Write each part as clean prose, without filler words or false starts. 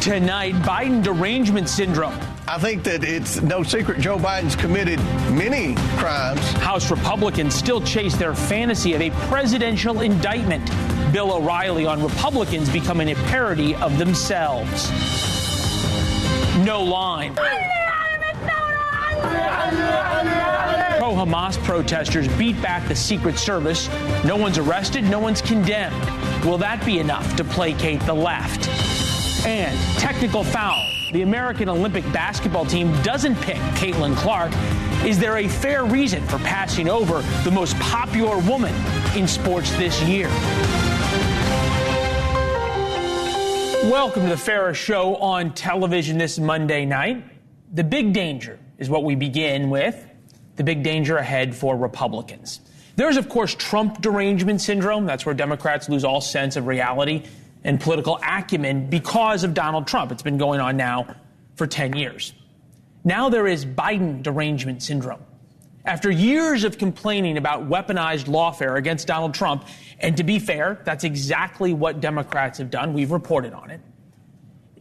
Tonight, Biden derangement syndrome. I think that it's no secret Joe Biden's committed many crimes. House Republicans still chase their fantasy of a presidential indictment. Bill O'Reilly on Republicans becoming a parody of themselves. No line. Pro-Hamas protesters beat back the Secret Service. No one's arrested, no one's condemned. Will that be enough to placate the left? And technical foul. The American Olympic basketball team doesn't pick Caitlyn Clark. Is there a fair reason for passing over the most popular woman in sports this year? Welcome to the fairest show on television this Monday night. The big danger is what we begin with. The big danger ahead for Republicans. There's, of course, Trump derangement syndrome. That's where Democrats lose all sense of reality and political acumen because of Donald Trump. It's been going on now for 10 years. Now there is Biden derangement syndrome. After years of complaining about weaponized lawfare against Donald Trump, and to be fair, that's exactly what Democrats have done. We've reported on it.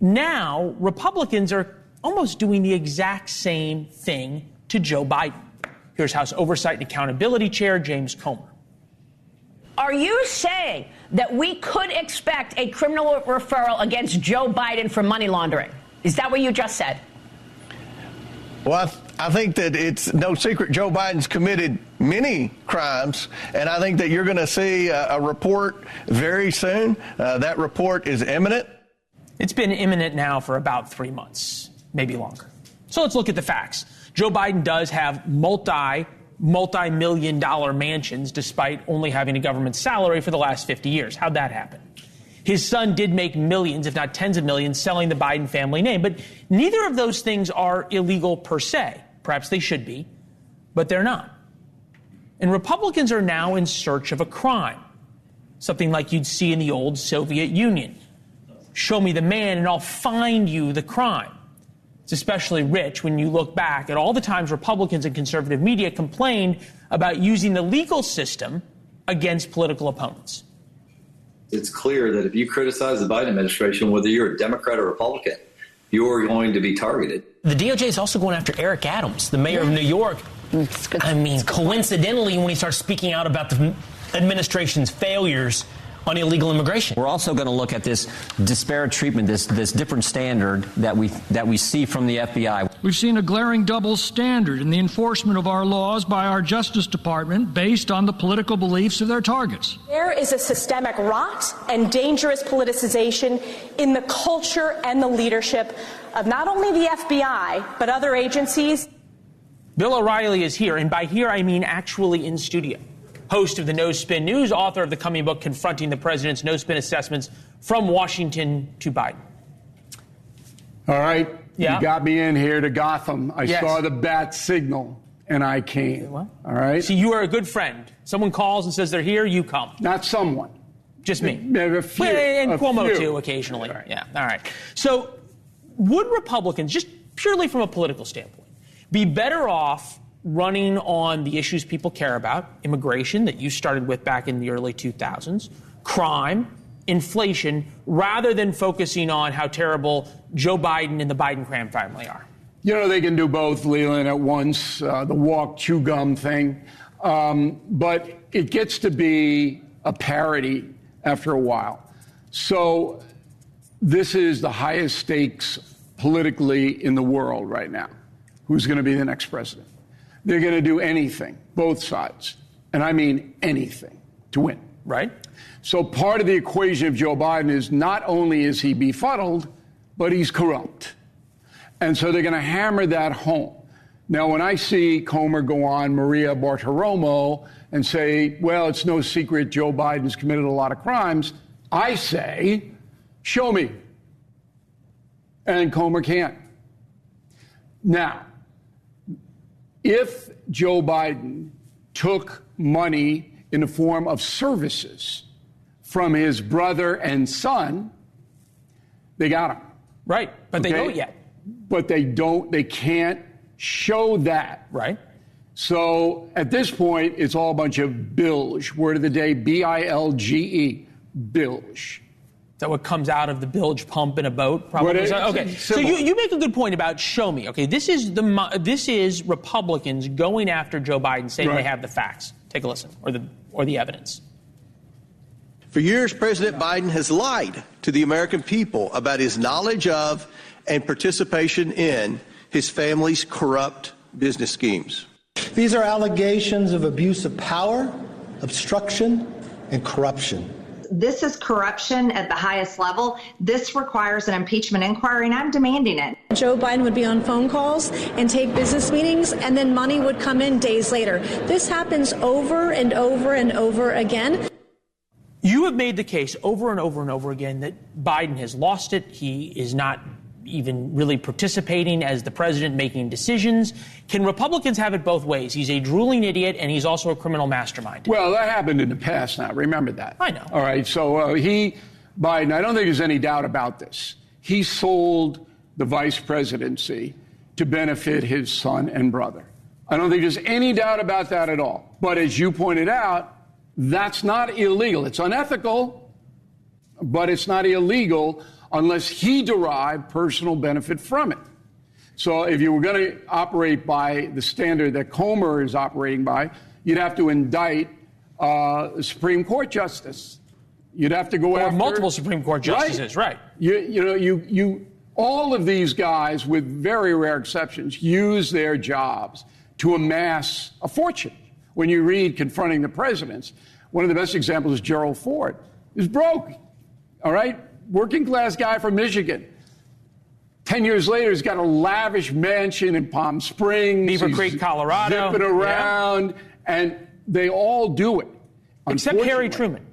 Now, Republicans are almost doing the exact same thing to Joe Biden. Here's House Oversight and Accountability Chair James Comer. Are you saying that we could expect a criminal referral against Joe Biden for money laundering? Is that what you just said? Well, I think that it's no secret Joe Biden's committed many crimes, and I think that you're going to see a report very soon. That report is imminent. It's been imminent now for about 3 months, maybe longer. So let's look at the facts. Joe Biden does have multi-million-dollar mansions despite only having a government salary for the last 50 years. How'd that happen? His son did make millions, if not tens of millions, selling the Biden family name. But neither of those things are illegal per se. Perhaps they should be, but they're not. And Republicans are now in search of a crime, something like you'd see in the old Soviet Union. Show me the man and I'll find you the crime. It's especially rich when you look back at all the times Republicans and conservative media complained about using the legal system against political opponents. It's clear that if you criticize the Biden administration, whether you're a Democrat or Republican, you're going to be targeted. The DOJ is also going after Eric Adams, the mayor of New York. I mean, coincidentally, when he starts speaking out about the administration's failures on illegal immigration. We're also going to look at this disparate treatment, this different standard that we see from the FBI. We've seen a glaring double standard in the enforcement of our laws by our Justice Department based on the political beliefs of their targets. There is a systemic rot and dangerous politicization in the culture and the leadership of not only the FBI, but other agencies. Bill O'Reilly is here, and by here I mean actually in studio. Host of the No Spin News, author of the coming book confronting the president's no spin assessments from Washington to Biden. All right. Yeah. You got me in here to Gotham. I Yes. saw the bat signal and I came. Well, all right. See, you are a good friend. Someone calls and says they're here, you come. Not someone. Just me. A few, and Cuomo few. too, occasionally. Right. Yeah. All right. So would Republicans, just purely from a political standpoint, be better off running on the issues people care about, immigration that you started with back in the early 2000s, crime, inflation, rather than focusing on how terrible Joe Biden and the Biden crime family are? You know, they can do both, Leland, at once, the walk, chew gum thing. But it gets to be a parody after a while. So this is the highest stakes politically in the world right now. Who's going to be the next president? They're going to do anything, both sides, and I mean anything, to win. Right. So part of the equation of Joe Biden is not only is he befuddled, but he's corrupt. And so they're going to hammer that home. Now, when I see Comer go on Maria Bartiromo and say, well, it's no secret Joe Biden's committed a lot of crimes, I say, show me. And Comer can't. Now, if Joe Biden took money in the form of services from his brother and son, they got him. Right, but they don't yet. But they can't show that. Right. So at this point, it's all a bunch of bilge. Word of the day, B-I-L-G-E, bilge. Is that what comes out of the bilge pump in a boat? Probably. Okay. So you make a good point about show me. Okay. This is Republicans going after Joe Biden, saying they have the facts. Take a listen, or the evidence. For years, President Biden has lied to the American people about his knowledge of and participation in his family's corrupt business schemes. These are allegations of abuse of power, obstruction, and corruption. This is corruption at the highest level. This requires an impeachment inquiry, and I'm demanding it. Joe Biden would be on phone calls and take business meetings, and then money would come in days later. This happens over and over and over again. You have made the case over and over and over again that Biden has lost it. He is not even really participating as the president, making decisions. Can Republicans have it both ways? He's a drooling idiot, and he's also a criminal mastermind. Well, that happened in the past now. Remember that. I know. All right. So Biden, I don't think there's any doubt about this. He sold the vice presidency to benefit his son and brother. I don't think there's any doubt about that at all. But as you pointed out, that's not illegal. It's unethical, but it's not illegal unless he derived personal benefit from it. So if you were going to operate by the standard that Comer is operating by, you'd have to indict a Supreme Court justice. You'd have to go after multiple Supreme Court justices, right? You all of these guys, with very rare exceptions, use their jobs to amass a fortune. When you read Confronting the Presidents, one of the best examples is Gerald Ford. He's broke, all right? Working class guy from Michigan. 10 years later, he's got a lavish mansion in Palm Springs. Beaver Creek, Colorado. Zipping around, and they all do it. Except Harry Truman.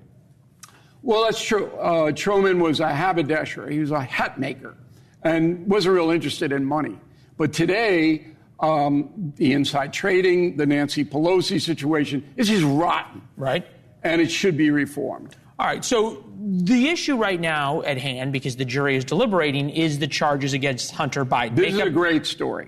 Well, that's true. Truman was a haberdasher. He was a hat maker and wasn't real interested in money. But today, the inside trading, the Nancy Pelosi situation, is just rotten. Right. And it should be reformed. All right, so the issue right now at hand, because the jury is deliberating, is the charges against Hunter Biden. This is a great story.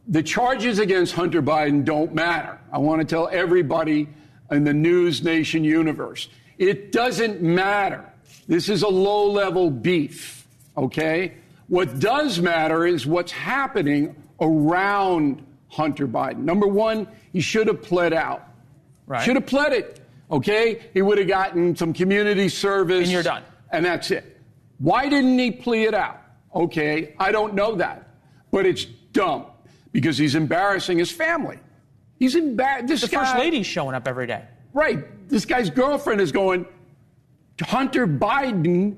The charges against Hunter Biden don't matter. I want to tell everybody in the NewsNation universe, it doesn't matter. This is a low-level beef, okay? What does matter is what's happening around Hunter Biden. Number one, he should have pled out. Right. Should have pled it. Okay, he would have gotten some community service. And you're done. And that's it. Why didn't he plea it out? Okay, I don't know that. But it's dumb because he's embarrassing his family. He's embarrassed. The First Lady's showing up every day. Right. This guy's girlfriend is going, Hunter Biden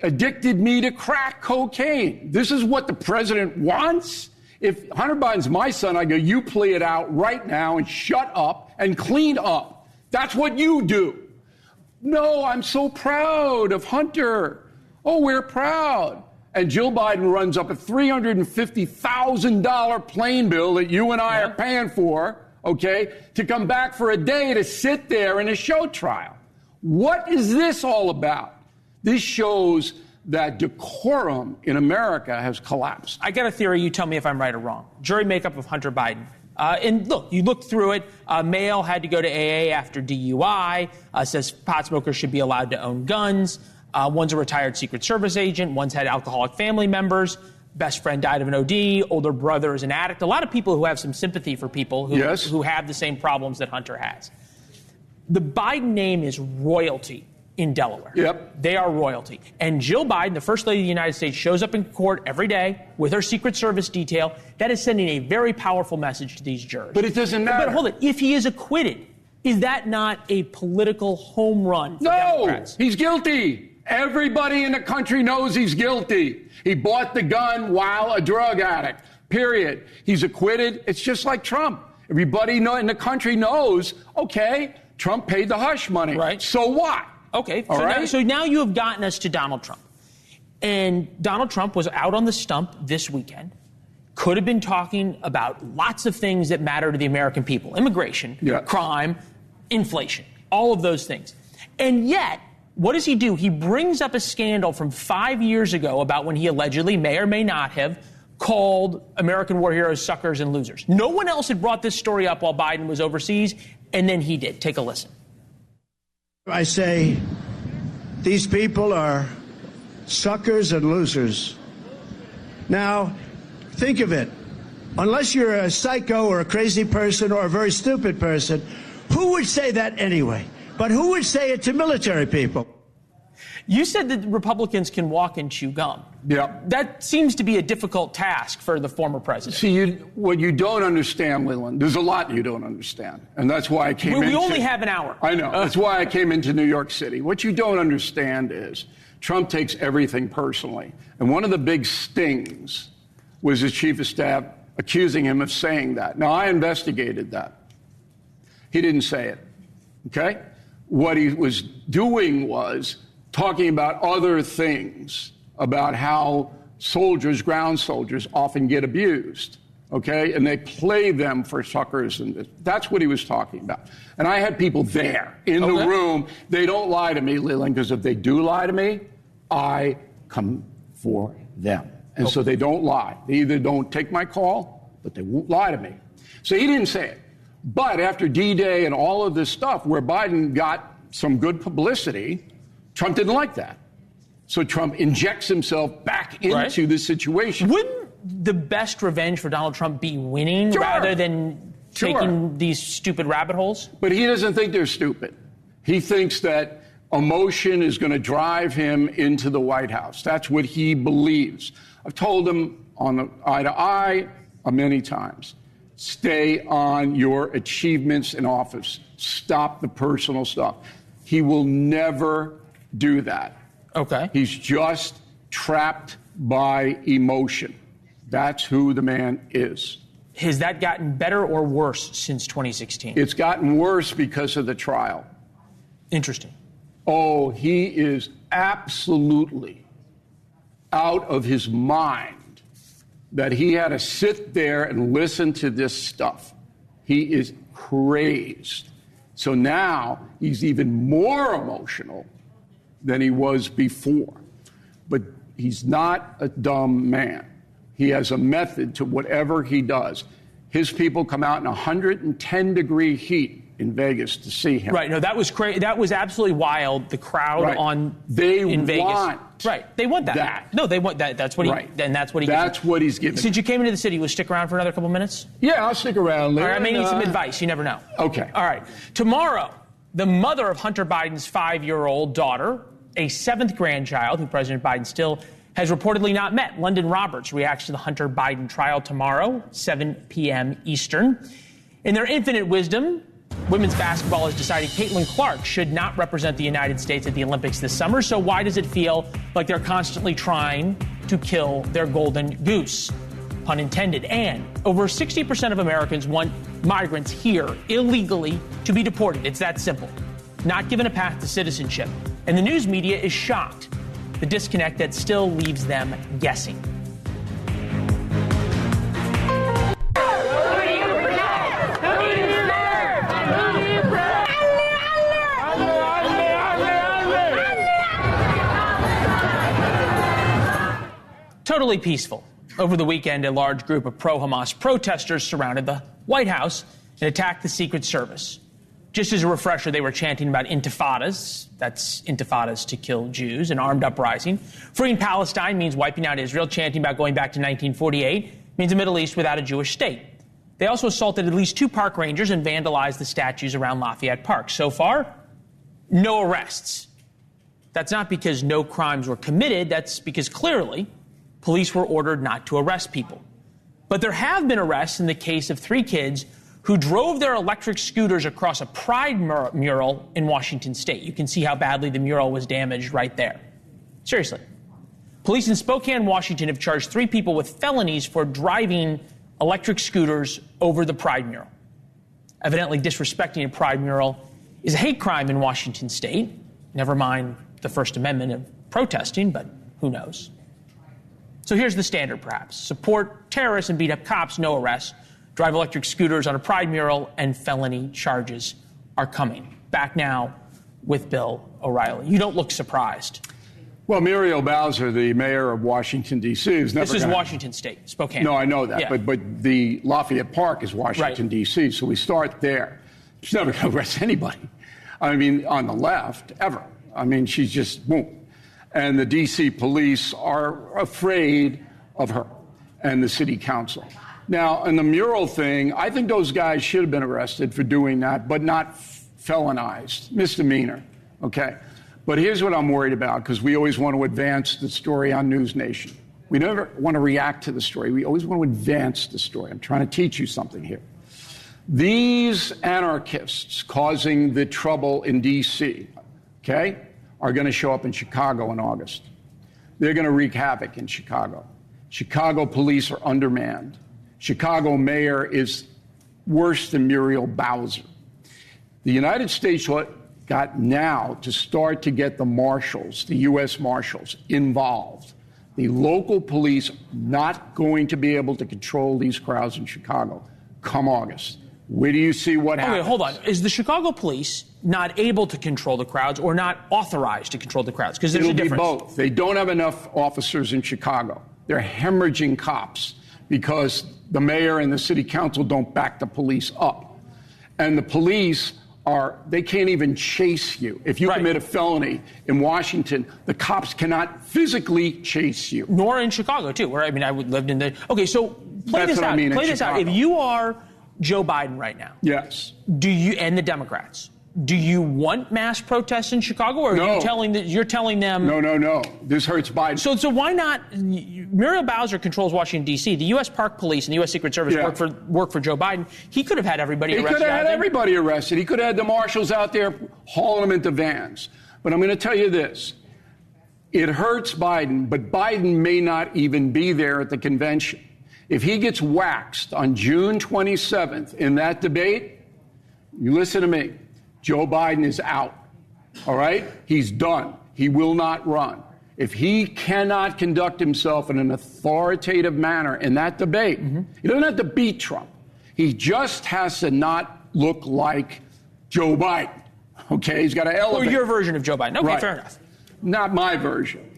addicted me to crack cocaine. This is what the president wants? If Hunter Biden's my son, I go, you plea it out right now and shut up and clean up. That's what you do. No, I'm so proud of Hunter. Oh, we're proud. And Jill Biden runs up a $350,000 plane bill that you and I are paying for, okay, to come back for a day to sit there in a show trial. What is this all about? This shows that decorum in America has collapsed. I got a theory. You tell me if I'm right or wrong. Jury makeup of Hunter Biden. And look, you look through it. Male had to go to AA after DUI. Says pot smokers should be allowed to own guns. One's a retired Secret Service agent. One's had alcoholic family members. Best friend died of an OD. Older brother is an addict. A lot of people who have some sympathy for people who have the same problems that Hunter has. The Biden name is royalty in Delaware. Yep. They are royalty. And Jill Biden, the First Lady of the United States, shows up in court every day with her Secret Service detail. That is sending a very powerful message to these jurors. But it doesn't matter. But hold it. If he is acquitted, is that not a political home run for Democrats? No, he's guilty. Everybody in the country knows he's guilty. He bought the gun while a drug addict, period. He's acquitted. It's just like Trump. Everybody in the country knows, okay, Trump paid the hush money. Right. So what? Okay, so now you have gotten us to Donald Trump. And Donald Trump was out on the stump this weekend, could have been talking about lots of things that matter to the American people. Immigration, crime, inflation, all of those things. And yet, what does he do? He brings up a scandal from 5 years ago about when he allegedly may or may not have called American war heroes suckers and losers. No one else had brought this story up while Biden was overseas, and then he did. Take a listen. I say These people are suckers and losers. Now, think of it. Unless you're a psycho or a crazy person or a very stupid person, who would say that anyway? But who would say it to military people? You said that Republicans can walk and chew gum. Yeah. That seems to be a difficult task for the former president. See, what you don't understand, Leland, there's a lot you don't understand. And that's why I came We only have an hour. I know. That's why I came into New York City. What you don't understand is Trump takes everything personally. And one of the big stings was his chief of staff accusing him of saying that. Now, I investigated that. He didn't say it, okay? What he was doing was talking about other things, about how soldiers, ground soldiers, often get abused, okay? And they play them for suckers, and that's what he was talking about. And I had people there in the room. They don't lie to me, Leland, because if they do lie to me, I come for them. And so they don't lie. They either don't take my call, but they won't lie to me. So he didn't say it. But after D-Day and all of this stuff where Biden got some good publicity, Trump didn't like that. So Trump injects himself back into the situation. Wouldn't the best revenge for Donald Trump be winning rather than taking these stupid rabbit holes? But he doesn't think they're stupid. He thinks that emotion is going to drive him into the White House. That's what he believes. I've told him on the eye to eye many times, stay on your achievements in office. Stop the personal stuff. He will never do that. Okay. He's just trapped by emotion. That's who the man is. Has that gotten better or worse since 2016? It's gotten worse because of the trial. Interesting. Oh, he is absolutely out of his mind that he had to sit there and listen to this stuff. He is crazed. So now he's even more emotional than he was before. But he's not a dumb man. He has a method to whatever he does. His people come out in 110-degree heat in Vegas to see him. Right. No, that was crazy. That was absolutely wild. The crowd in Vegas. Right. They want that. No, they want that. That's what he. And that's what he. That's what he's giving. Since you came into the city, will you stick around for another couple minutes? Yeah, I'll stick around. All right, I may need some advice. You never know. Okay. All right. Tomorrow, the mother of Hunter Biden's 5-year-old daughter, a 7th grandchild, who President Biden still has reportedly not met. London Roberts reacts to the Hunter Biden trial tomorrow, 7 p.m. Eastern. In their infinite wisdom, women's basketball has decided Caitlyn Clark should not represent the United States at the Olympics this summer. So why does it feel like they're constantly trying to kill their golden goose? Pun intended. And over 60% of Americans want migrants here illegally to be deported. It's that simple. Not given a path to citizenship. And the news media is shocked. The disconnect that still leaves them guessing. Totally peaceful. Over the weekend, a large group of pro-Hamas protesters surrounded the White House and attacked the Secret Service. Just as a refresher, they were chanting about intifadas. That's intifadas to kill Jews, an armed uprising. Freeing Palestine means wiping out Israel. Chanting about going back to 1948 means a Middle East without a Jewish state. They also assaulted at least 2 park rangers and vandalized the statues around Lafayette Park. So far, no arrests. That's not because no crimes were committed. That's because clearly police were ordered not to arrest people. But there have been arrests in the case of 3 kids who drove their electric scooters across a pride mural in Washington state. You can see how badly the mural was damaged right there. Seriously. Police in Spokane, Washington have charged 3 people with felonies for driving electric scooters over the pride mural. Evidently, disrespecting a pride mural is a hate crime in Washington state. Never mind the First Amendment of protesting, but who knows? So here's the standard, perhaps. Support terrorists and beat up cops, no arrests. Drive electric scooters on a pride mural, and felony charges are coming. Back now with Bill O'Reilly. You don't look surprised. Well, Muriel Bowser, the mayor of Washington, D.C., is never This is Washington State, Spokane. No, I know that. Yeah. But the Lafayette Park is Washington, D.C., so we start there. She's never going to arrest anybody. I mean, on the left, ever. I mean, she's just boom. And the D.C. police are afraid of her and the city council. Now, in the mural thing, I think those guys should have been arrested for doing that, but not felonized, misdemeanor, okay? But here's what I'm worried about, because we always want to advance the story on NewsNation. We never want to react to the story. We always want to advance the story. I'm trying to teach you something here. These anarchists causing the trouble in D.C., okay, are going to show up in Chicago in August. They're going to wreak havoc in Chicago. Chicago police are undermanned. Chicago mayor is worse than Muriel Bowser. The United States got now to start to get the marshals, the U.S. marshals, involved. The local police not going to be able to control these crowds in Chicago come August. Where do you see what happens? Okay, hold on. Is the Chicago police not able to control the crowds or not authorized to control the crowds? Because there's a difference. It'll be both. They don't have enough officers in Chicago. They're hemorrhaging cops because the mayor and the city council don't back the police up. And the police they can't even chase you. If you commit a felony in Washington, the cops cannot physically chase you. Nor in Chicago, too, where, I mean, I lived in the... Okay, so play this out. Play this out. If you are Joe Biden right now... Yes. And the Democrats, do you want mass protests in Chicago, or are you're telling them... No. This hurts Biden. So why not... Muriel Bowser controls Washington, D.C. The U.S. Park Police and the U.S. Secret Service work for Joe Biden. He could have had everybody arrested. He could have had everybody arrested. He could have had the marshals out there hauling them into vans. But I'm going to tell you this. It hurts Biden, but Biden may not even be there at the convention. If he gets waxed on June 27th in that debate, you listen to me, Joe Biden is out. All right? He's done. He will not run. If he cannot conduct himself in an authoritative manner in that debate, he doesn't have to beat Trump. He just has to not look like Joe Biden. Okay? He's got to elevate. Or your version of Joe Biden. Okay, fair enough. Not my version.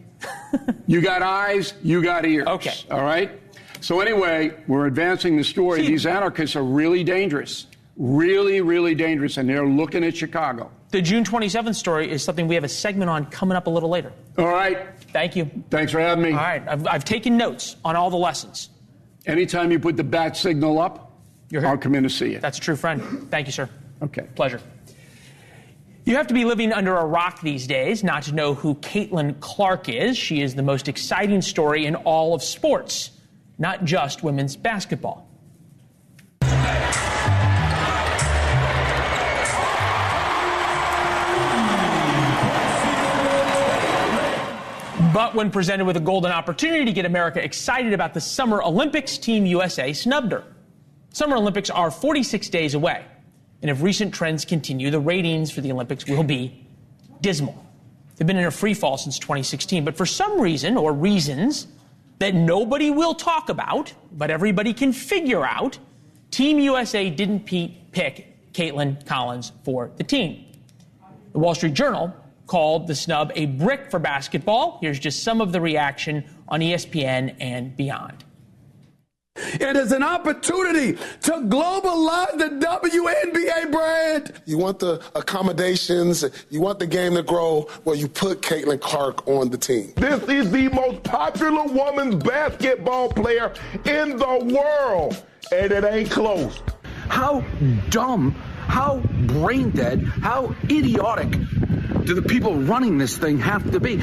You got eyes, you got ears. Okay. All right? So anyway, we're advancing the story. These anarchists are really dangerous. Really, really dangerous, and they're looking at Chicago. The June 27th story is something we have a segment on coming up a little later. All right. Thank you. Thanks for having me. All right. I've taken notes on all the lessons. Anytime you put the bat signal up, I'll come in to see you. That's a true friend. Thank you, sir. Okay. Pleasure. You have to be living under a rock these days not to know who Caitlyn Clark is. She is the most exciting story in all of sports, not just women's basketball. But when presented with a golden opportunity to get America excited about the Summer Olympics, Team USA snubbed her. Summer Olympics are 46 days away. And if recent trends continue, the ratings for the Olympics will be dismal. They've been in a free fall since 2016. But for some reason, or reasons that nobody will talk about, but everybody can figure out, Team USA didn't pick Caitlin Collins for the team. The Wall Street Journal called the snub a brick for basketball. Here's just some of the reaction on ESPN and beyond. It is an opportunity to globalize the WNBA brand. You want the accommodations, you want the game to grow, well, you put Caitlyn Clark on the team. This is the most popular women's basketball player in the world, and it ain't close. How dumb, how brain dead, how idiotic do the people running this thing have to be?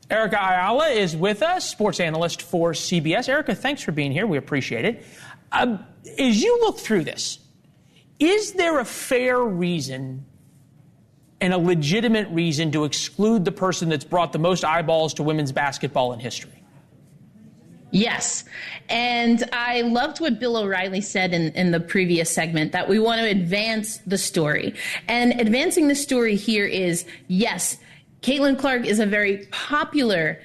Erica Ayala is with us, sports analyst for CBS. Erica, thanks for being here. We appreciate it. As you look through this, is there a fair reason and a legitimate reason to exclude the person that's brought the most eyeballs to women's basketball in history? Yes. And I loved what Bill O'Reilly said in the previous segment, that we want to advance the story. And advancing the story here is, yes, Caitlyn Clark is a very popular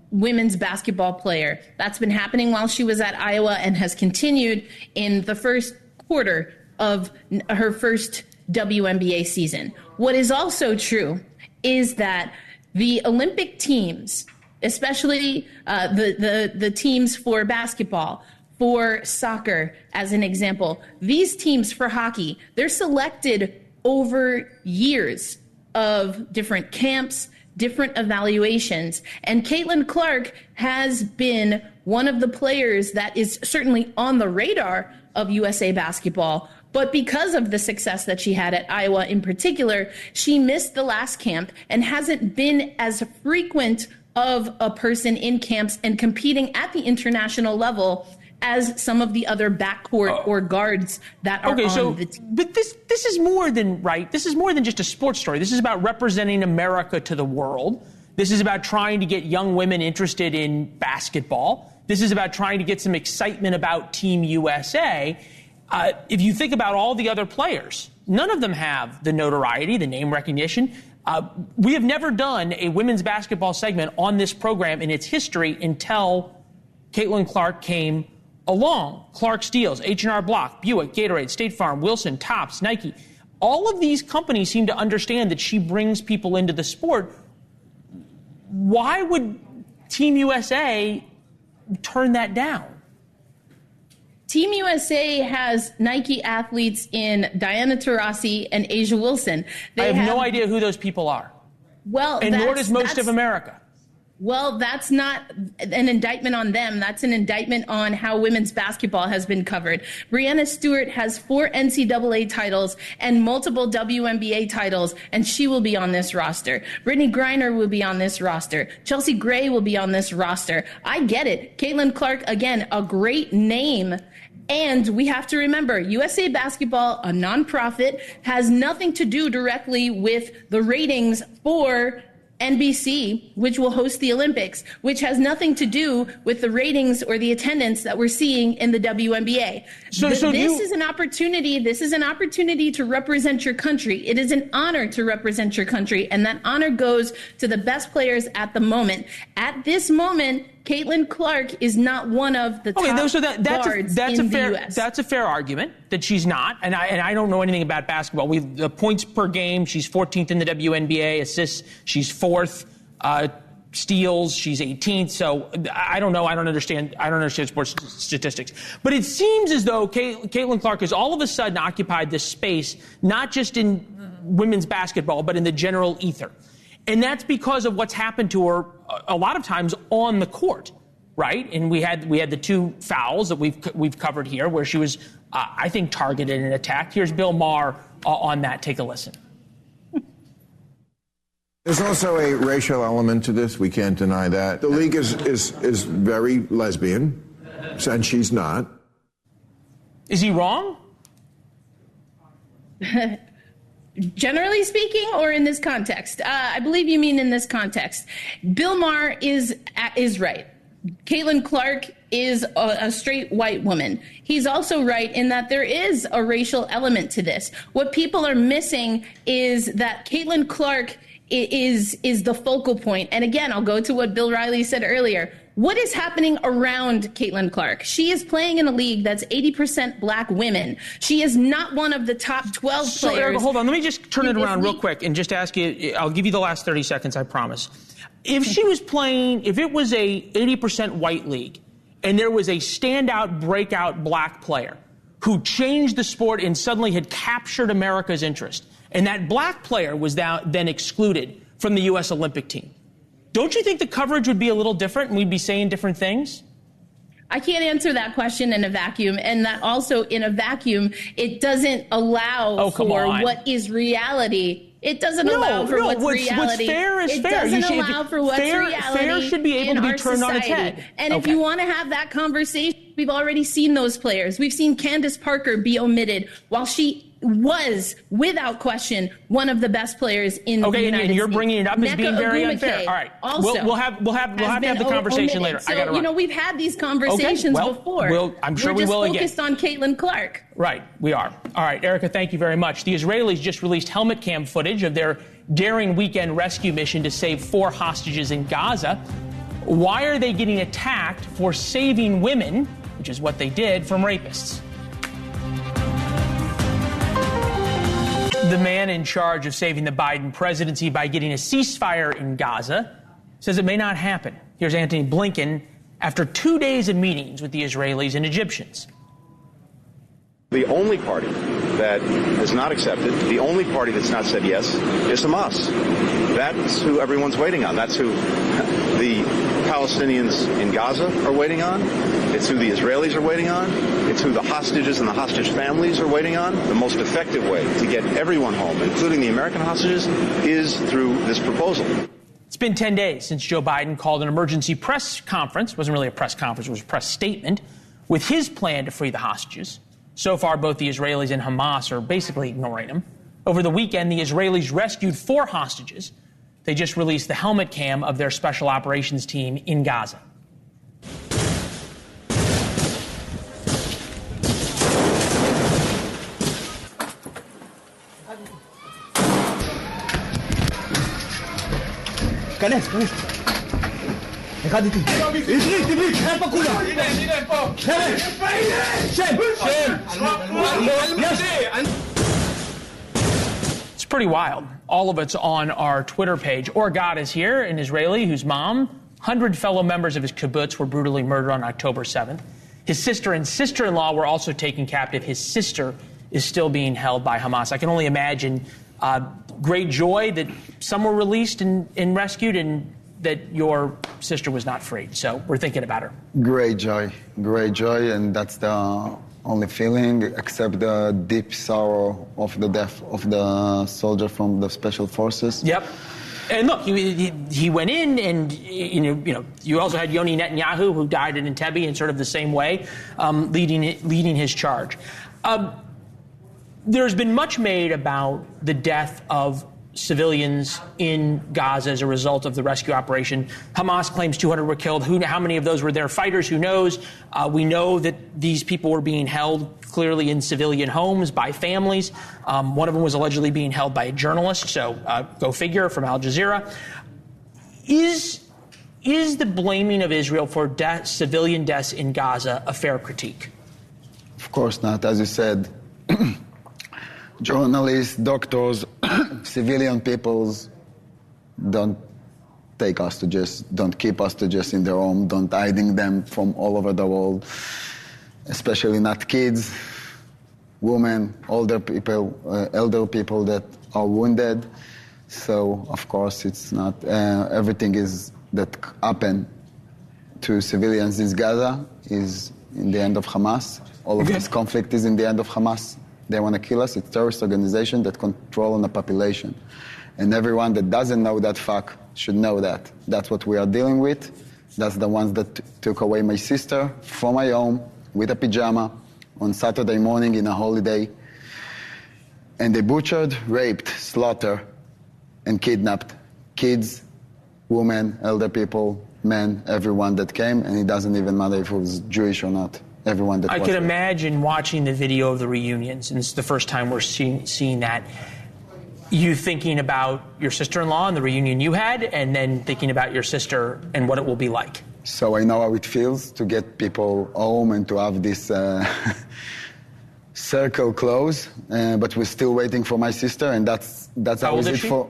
women's basketball player. That's been happening while she was at Iowa and has continued in the first quarter of her first WNBA season. What is also true is that the Olympic teams, especially the teams for basketball, for soccer, as an example, these teams for hockey, they're selected over years of different camps, different evaluations. And Caitlyn Clark has been one of the players that is certainly on the radar of USA basketball. But because of the success that she had at Iowa in particular, she missed the last camp and hasn't been as frequent of a person in camps and competing at the international level as some of the other backcourt or guards that are on the team. But this is more than This is more than just a sports story. This is about representing America to the world. This is about trying to get young women interested in basketball. This is about trying to get some excitement about Team USA. If you think about all the other players, none of them have the notoriety, the name recognition. We have never done a women's basketball segment on this program in its history until Caitlyn Clark came along. Clark Steels, H&R Block, Buick, Gatorade, State Farm, Wilson, Topps, Nike. All of these companies seem to understand that she brings people into the sport. Why would Team USA turn that down? Team USA has Nike athletes in Diana Taurasi and Asia Wilson. I have no idea who those people are. Well, and nor does most of America. Well, that's not an indictment on them. That's an indictment on how women's basketball has been covered. Breanna Stewart has 4 NCAA titles and multiple WNBA titles, and she will be on this roster. Brittany Griner will be on this roster. Chelsea Gray will be on this roster. I get it. Caitlyn Clark, again, a great name. And we have to remember, USA Basketball, a nonprofit, has nothing to do directly with the ratings for NBC, which will host the Olympics, which has nothing to do with the ratings or the attendance that we're seeing in the WNBA. This is an opportunity. This is an opportunity to represent your country. It is an honor to represent your country, and that honor goes to the best players at the moment. At this moment, Caitlyn Clark is not one of the top guards in the U.S. That's a fair argument that she's not, and I don't know anything about basketball. The points per game, she's 14th in the WNBA. Assists, she's 4th. Steals, she's 18th. So I don't know. I don't understand sports statistics. But it seems as though Caitlyn Clark has all of a sudden occupied this space, not just in women's basketball, but in the general ether. And that's because of what's happened to her a lot of times on the court, right? And we had the 2 fouls that we've covered here, where she was, I think, targeted and attacked. Here's Bill Maher on that. Take a listen. There's also a racial element to this. We can't deny that. The league is very lesbian, and she's not. Is he wrong? Generally speaking, or in this context? I believe you mean in this context. Bill Maher is right. Caitlyn Clark is a straight white woman. He's also right in that there is a racial element to this. What people are missing is that Caitlyn Clark is the focal point. And again, I'll go to what Bill Riley said earlier. What is happening around Caitlyn Clark? She is playing in a league that's 80% black women. She is not one of the top 12 players. So, Erica, hold on. Let me just turn it around real quick and just ask you. I'll give you the last 30 seconds, I promise. If she was playing, if it was a 80% white league and there was a standout breakout black player who changed the sport and suddenly had captured America's interest, and that black player was then excluded from the U.S. Olympic team, don't you think the coverage would be a little different and we'd be saying different things? I can't answer that question in a vacuum, and that also in a vacuum, it doesn't allow for what is reality. It doesn't allow for what's reality. What's fair is fair. It doesn't allow for what's reality. Fair should be able to be turned on its head. And if you want to have that conversation, we've already seen those players. We've seen Candace Parker be omitted while she was, without question, one of the best players in the United States. And you're bringing it up as being very unfair. All right, we'll have to have the conversation later. So, we've had these conversations before. I'm sure we will again. We're just focused on Caitlyn Clark. Right, we are. All right, Erica, thank you very much. The Israelis just released helmet cam footage of their daring weekend rescue mission to save 4 hostages in Gaza. Why are they getting attacked for saving women, which is what they did, from rapists? The man in charge of saving the Biden presidency by getting a ceasefire in Gaza says it may not happen. Here's Antony Blinken after 2 days of meetings with the Israelis and Egyptians. The only party that has not accepted, the only party that's not said yes, is Hamas. That's who everyone's waiting on. That's who the Palestinians in Gaza are waiting on. It's who the Israelis are waiting on. It's who the hostages and the hostage families are waiting on. The most effective way to get everyone home, including the American hostages, is through this proposal. It's been 10 days since Joe Biden called an emergency press conference. It wasn't really a press conference, it was a press statement with his plan to free the hostages. So far, both the Israelis and Hamas are basically ignoring him. Over the weekend, the Israelis rescued 4 hostages. They just released the helmet cam of their special operations team in Gaza. It's pretty wild. All of it's on our Twitter page. Orgad is here, an Israeli whose mom, 100 fellow members of his kibbutz were brutally murdered on October 7th. His sister and sister-in-law were also taken captive. His sister is still being held by Hamas. I can only imagine great joy that some were released and rescued and that your sister was not freed. So we're thinking about her. Great joy, and that's the only feeling, except the deep sorrow of the death of the soldier from the special forces. Yep. And look, he went in, and you also had Yoni Netanyahu, who died in Entebbe in sort of the same way, leading his charge. There's been much made about the death of civilians in Gaza as a result of the rescue operation. Hamas claims 200 were killed. How many of those were their fighters? Who knows? We know that these people were being held clearly in civilian homes by families. One of them was allegedly being held by a journalist, so go figure, from Al Jazeera. Is the blaming of Israel for civilian deaths in Gaza a fair critique? Of course not. As you said, journalists, doctors, civilian peoples don't take hostages, don't keep hostages in their home, don't hiding them from all over the world, especially not kids, women, older people, elder people that are wounded. So, of course, it's not everything is that happened to civilians in Gaza is in the hand of Hamas. All of this conflict is in the hand of Hamas. They want to kill us. It's a terrorist organization that controls the population. And everyone that doesn't know that fact should know that. That's what we are dealing with. That's the ones that took away my sister from my home with a pajama on Saturday morning in a holiday. And they butchered, raped, slaughtered, and kidnapped kids, women, elder people, men, everyone that came. And it doesn't even matter if it was Jewish or not. Everyone that I can imagine watching the video of the reunions, and this is the first time we're seeing that. You thinking about your sister-in-law and the reunion you had, and then thinking about your sister and what it will be like. So I know how it feels to get people home and to have this circle close, but we're still waiting for my sister, and that's how is it for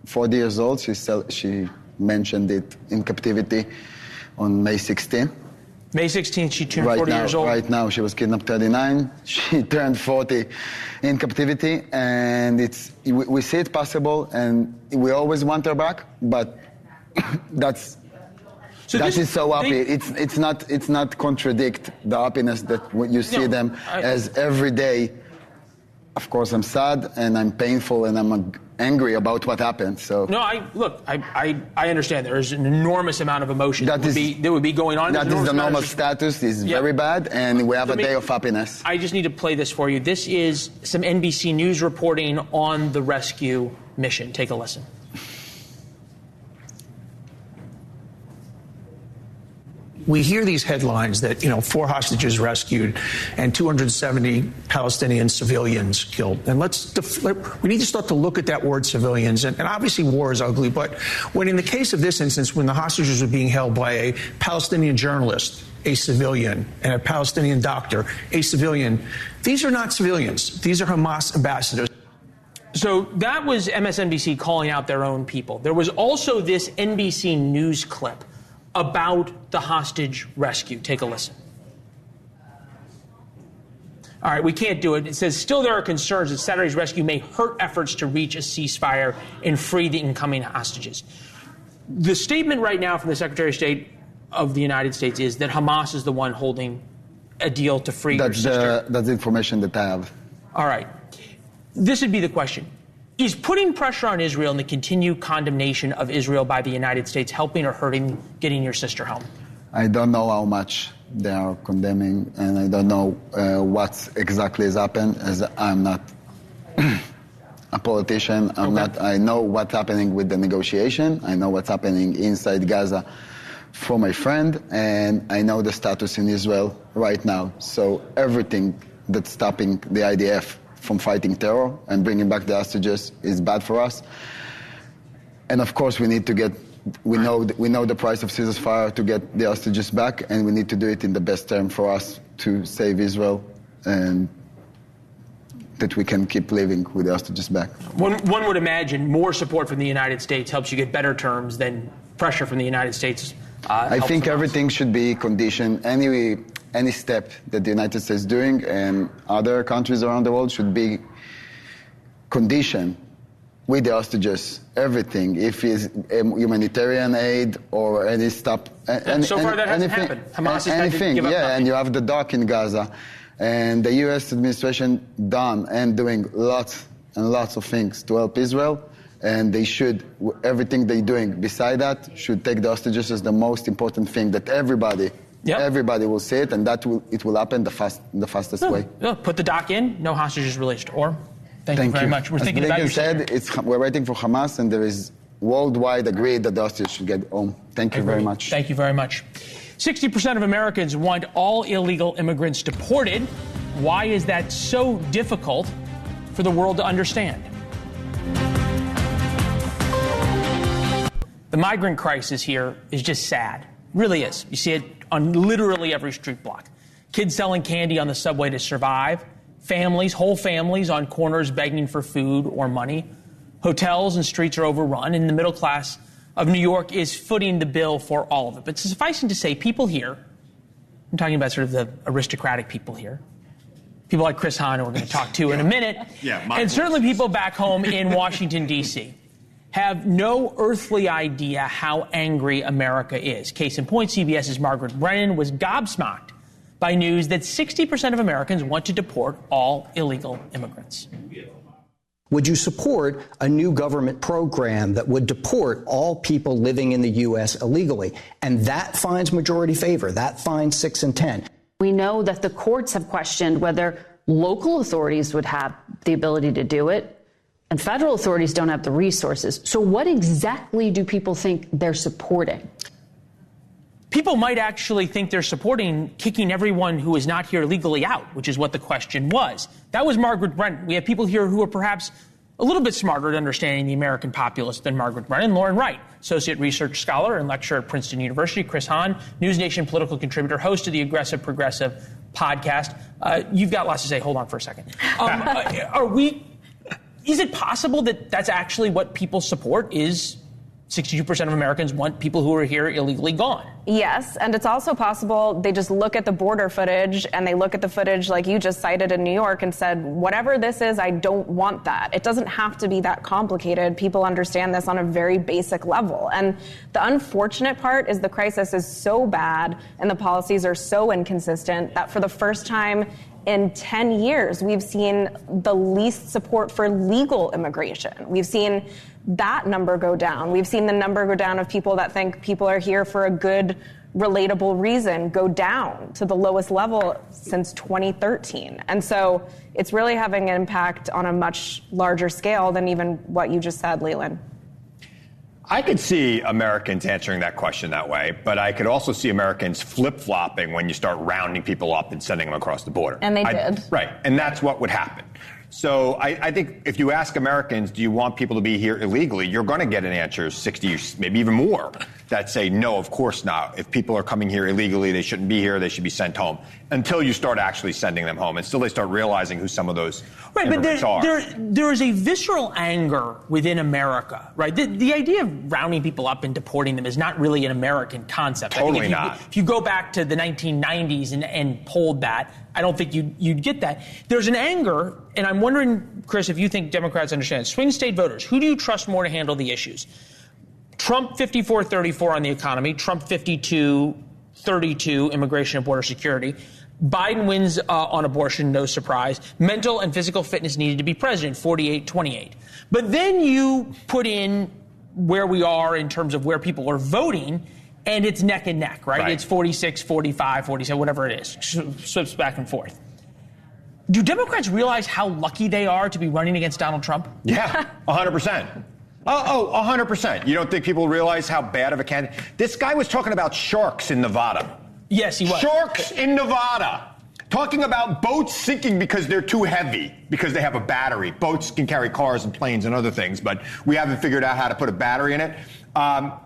40 years old. She mentioned it in captivity on May 16th. May 16th, she turned 40 years old. Right now, she was kidnapped 39. She turned 40 in captivity, and we see it possible, and we always want her back, but that's so happy. It's not contradict the happiness that you see them as every day. Of course, I'm sad and I'm painful and I'm angry about what happened. So no, I understand there is an enormous amount of emotion that would be going on. That is the normal status. Is very bad, and we have a day of happiness. I just need to play this for you. This is some NBC News reporting on the rescue mission. Take a listen. We hear these headlines that, 4 hostages rescued and 270 Palestinian civilians killed. And we need to start to look at that word civilians. And obviously war is ugly, but when in the case of this instance, when the hostages were being held by a Palestinian journalist, a civilian, and a Palestinian doctor, a civilian, these are not civilians. These are Hamas ambassadors. So that was MSNBC calling out their own people. There was also this NBC News clip about the hostage rescue. Take a listen. All right, we can't do it. It says, still there are concerns that Saturday's rescue may hurt efforts to reach a ceasefire and free the incoming hostages. The statement right now from the Secretary of State of the United States is that Hamas is the one holding a deal to free your sister. That's the information that I have. All right. This would be the question. Is putting pressure on Israel and the continued condemnation of Israel by the United States helping or hurting getting your sister home? I don't know how much they are condemning, and I don't know what exactly has happened, as I'm not a politician. I know what's happening with the negotiation. I know what's happening inside Gaza for my friend, and I know the status in Israel right now. So everything that's stopping the IDF from fighting terror and bringing back the hostages is bad for us. And of course, we need to get. We know the price of ceasefire to get the hostages back, and we need to do it in the best term for us to save Israel, and that we can keep living with the hostages back. One would imagine more support from the United States helps you get better terms than pressure from the United States. I think everything should be conditioned. Any step that the United States is doing and other countries around the world should be conditioned with the hostages. Everything, if it's humanitarian aid or any stop. So far that hasn't happened. Hamas has had to give up nothing. And you have the dock in Gaza, and the U.S. administration done and doing lots and lots of things to help Israel. And they should, everything they're doing beside that should take the hostages as the most important thing that everybody will see it, and it will happen the fastest way. Put the dock in, no hostages released. Or, thank you very much. We're thinking about your sister. We're waiting for Hamas, and there is worldwide agreed that the hostages should get home. Thank you very much. Thank you very much. 60% of Americans want all illegal immigrants deported. Why is that so difficult for the world to understand? The migrant crisis here is just sad. Really is. You see it on literally every street block. Kids selling candy on the subway to survive. Families, whole families on corners begging for food or money. Hotels and streets are overrun, and the middle class of New York is footing the bill for all of it. But sufficing to say, people here, I'm talking about sort of the aristocratic people here, people like Chris Hahn, who we're going to talk to in a minute, and certainly people back home in Washington, D.C., have no earthly idea how angry America is. Case in point, CBS's Margaret Brennan was gobsmacked by news that 60% of Americans want to deport all illegal immigrants. Would you support a new government program that would deport all people living in the U.S. illegally? And that finds majority favor. That finds 6 in 10. We know that the courts have questioned whether local authorities would have the ability to do it, and federal authorities don't have the resources. So what exactly do people think they're supporting? People might actually think they're supporting kicking everyone who is not here legally out, which is what the question was. That was Margaret Brennan. We have people here who are perhaps a little bit smarter at understanding the American populace than Margaret Brennan. Lauren Wright, associate research scholar and lecturer at Princeton University. Chris Hahn, NewsNation political contributor, host of the Aggressive Progressive podcast. You've got lots to say. Hold on for a second. Is it possible that that's actually what people support, is 62% of Americans want people who are here illegally gone? Yes, and it's also possible they just look at the border footage and they look at the footage like you just cited in New York and said, whatever this is, I don't want that. It doesn't have to be that complicated. People understand this on a very basic level. And the unfortunate part is the crisis is so bad and the policies are so inconsistent that for the first time in 10 years, we've seen the least support for legal immigration. We've seen that number go down. We've seen the number go down of people that think people are here for a good, relatable reason go down to the lowest level since 2013. And so it's really having an impact on a much larger scale than even what you just said, Leland. I could see Americans answering that question that way, but I could also see Americans flip-flopping when you start rounding people up and sending them across the border. And they did. Right, and that's what would happen. So I think if you ask Americans, do you want people to be here illegally, you're going to get an answer, 60, maybe even more, that say, no, of course not. If people are coming here illegally, they shouldn't be here, they should be sent home, until you start actually sending them home. Until they start realizing who some of those immigrants are. There is a visceral anger within America, right? The idea of rounding people up and deporting them is not really an American concept. Totally not. If you go back to the 1990s and polled that, I don't think you'd get that. There's an anger, and I'm wondering, Chris, if you think Democrats understand. Swing state voters, who do you trust more to handle the issues? Trump 54-34 on the economy, Trump 52-32 immigration and border security. Biden wins on abortion, no surprise. Mental and physical fitness needed to be president, 48-28. But then you put in where we are in terms of where people are voting, and it's neck and neck, right? It's 46, 45, 47, whatever it is. Slips back and forth. Do Democrats realize how lucky they are to be running against Donald Trump? Yeah, 100%. 100%. You don't think people realize how bad of a candidate? This guy was talking about sharks in Nevada. Yes, he was. Sharks in Nevada. Talking about boats sinking because they're too heavy, because they have a battery. Boats can carry cars and planes and other things, but we haven't figured out how to put a battery in it.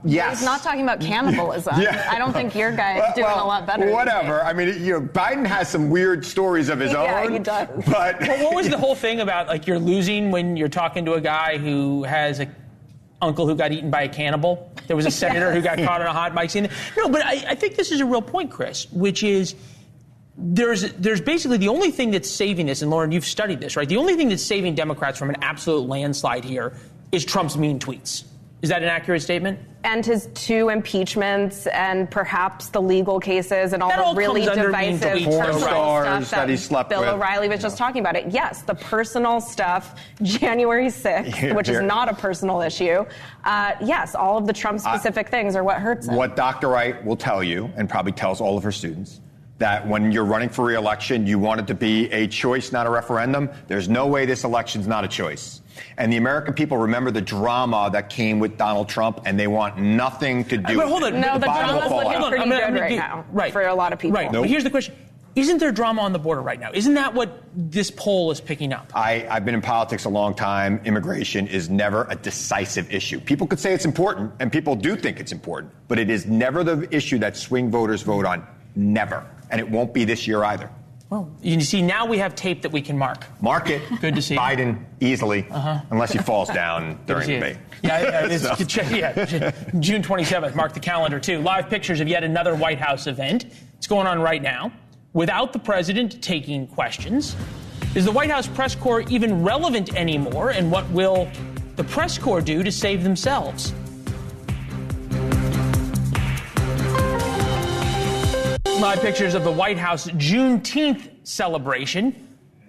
Yes. He's not talking about cannibalism. Yeah. I don't think your guy's doing a lot better. Whatever. I mean, Biden has some weird stories of his own. Yeah, he does. But what was the whole thing about, like, you're losing when you're talking to a guy who has a uncle who got eaten by a cannibal? There was a senator who got caught on a hot mic scene. No, but I think this is a real point, Chris, which is there's basically the only thing that's saving this, and Lauren, you've studied this, right? The only thing that's saving Democrats from an absolute landslide here is Trump's mean tweets. Is that an accurate statement? And his 2 impeachments and perhaps the legal cases and all the really divisive personal stuff that he slept Bill O'Reilly was just talking about it. Yes, the personal stuff, January 6th, which is not a personal issue. Yes, all of the Trump-specific things are what hurts him. What Dr. Wright will tell you, and probably tells all of her students, that when you're running for re-election, you want it to be a choice, not a referendum. There's no way this election's not a choice. And the American people remember the drama that came with Donald Trump, and they want nothing to do with it. No, the drama's looking pretty good right now for a lot of people. Right, but here's the question. Isn't there drama on the border right now? Isn't that what this poll is picking up? I've been in politics a long time. Immigration is never a decisive issue. People could say it's important, and people do think it's important, but it is never the issue that swing voters vote on. Never. And it won't be this year either. Well, you see, now we have tape that we can mark. Mark it. Good to see Biden easily, unless he falls down during the debate. June 27th. Mark the calendar, too. Live pictures of yet another White House event. It's going on right now. Without the president taking questions. Is the White House press corps even relevant anymore? And what will the press corps do to save themselves? Live pictures of the White House Juneteenth celebration.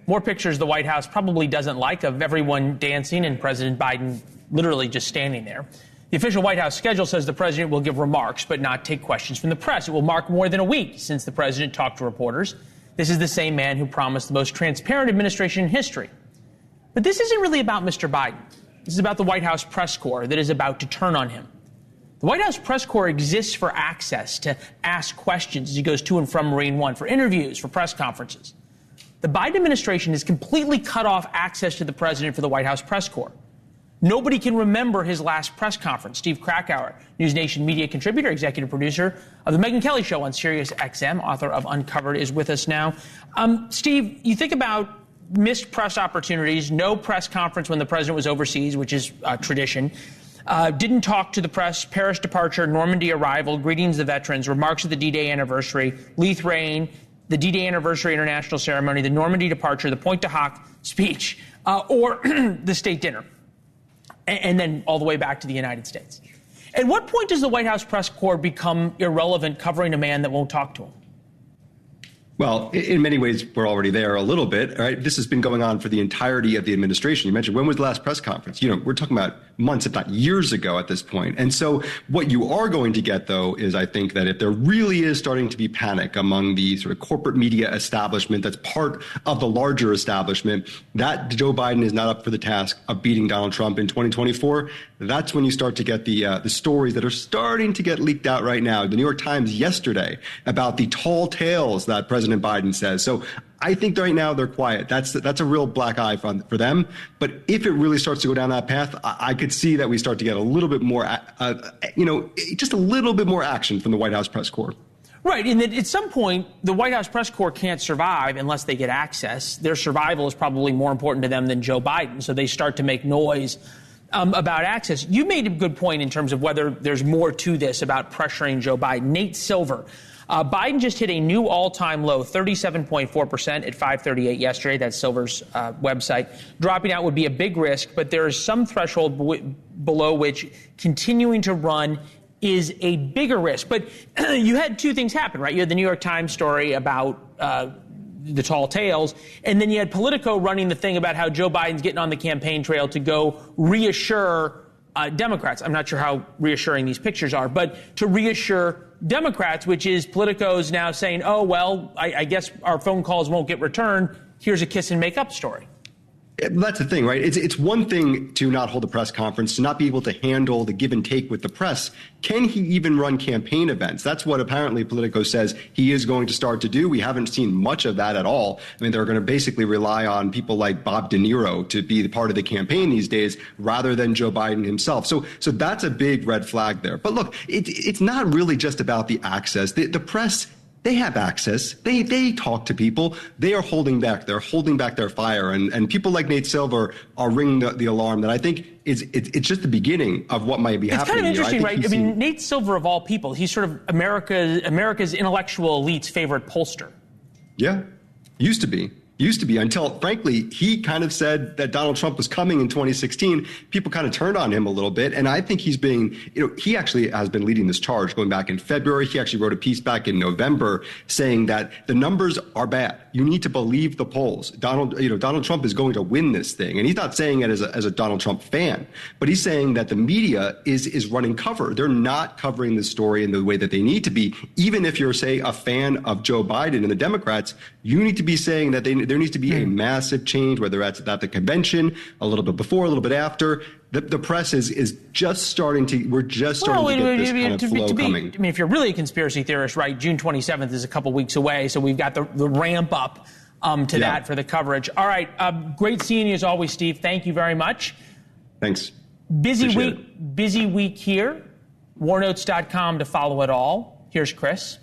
More pictures the White House probably doesn't like of everyone dancing and President Biden literally just standing there. The official White House schedule says the president will give remarks but not take questions from the press. It will mark more than a week since the president talked to reporters. This is the same man who promised the most transparent administration in history. But this isn't really about Mr. Biden. This is about the White House press corps that is about to turn on him. The White House press corps exists for access to ask questions as he goes to and from Marine One, for interviews, for press conferences. The Biden administration has completely cut off access to the president for the White House press corps. Nobody can remember his last press conference. Steve Krakauer, NewsNation media contributor, executive producer of The Megyn Kelly Show on Sirius XM, author of Uncovered, is with us now. Steve, you think about missed press opportunities, no press conference when the president was overseas, which is tradition. Didn't talk to the press, Paris departure, Normandy arrival, greetings to the veterans, remarks at the D-Day anniversary, Leith Rain, the D-Day anniversary international ceremony, the Normandy departure, the Pointe du Hoc speech, or the state dinner, and then all the way back to the United States. At what point does the White House press corps become irrelevant covering a man that won't talk to him? Well, in many ways, we're already there a little bit, right? This has been going on for the entirety of the administration. You mentioned, when was the last press conference? We're talking about months, if not years ago at this point. And so what you are going to get, though, is I think that if there really is starting to be panic among the sort of corporate media establishment that's part of the larger establishment, that Joe Biden is not up for the task of beating Donald Trump in 2024, that's when you start to get the stories that are starting to get leaked out right now. The New York Times yesterday about the tall tales that President Biden says. So I think right now they're quiet. That's a real black eye for them. But if it really starts to go down that path, I could see that we start to get a little bit more, just a little bit more action from the White House press corps. Right, and that at some point, the White House press corps can't survive unless they get access. Their survival is probably more important to them than Joe Biden, so they start to make noise about access. You made a good point in terms of whether there's more to this about pressuring Joe Biden. Nate Silver, Biden just hit a new all-time low, 37.4% at 5:38 yesterday. That's Silver's website. Dropping out would be a big risk, but there is some threshold below which continuing to run is a bigger risk. But you had two things happen, right? You had the New York Times story about the tall tales, and then you had Politico running the thing about how Joe Biden's getting on the campaign trail to go reassure Democrats. I'm not sure how reassuring these pictures are, but to reassure Democrats, which is Politico's now saying, oh, well, I guess our phone calls won't get returned. Here's a kiss and make up story. That's the thing, right? It's one thing to not hold a press conference, to not be able to handle the give and take with the press. Can he even run campaign events? That's what apparently Politico says he is going to start to do. We haven't seen much of that at all. I mean, they're going to basically rely on people like Bob De Niro to be the part of the campaign these days rather than Joe Biden himself. So that's a big red flag there. But look, it's not really just about the access. The press, they have access. They talk to people. They are holding back. They're holding back their fire. And people like Nate Silver are ringing the alarm that I think it's just the beginning of what might be happening. It's kind of interesting, right? I mean, Nate Silver, of all people, he's sort of America's intellectual elite's favorite pollster. Yeah, used to be until, frankly, he kind of said that Donald Trump was coming in 2016. People kind of turned on him a little bit. And I think he actually has been leading this charge going back in February. He actually wrote a piece back in November saying that the numbers are bad. You need to believe the polls. Donald Trump is going to win this thing. And he's not saying it as a Donald Trump fan, but he's saying that the media is running cover. They're not covering the story in the way that they need to be. Even if you're, say, a fan of Joe Biden and the Democrats, you need to be saying that there needs to be a massive change, whether that's at the convention, a little bit before, a little bit after. The press is just starting to, we're just starting to get this kind of flow coming. I mean, if you're really a conspiracy theorist, right, June 27th is a couple weeks away, so we've got the ramp up to that for the coverage. All right, great seeing you as always, Steve. Thank you very much. Thanks. Busy week here. Warnotes.com to follow it all. Here's Chris.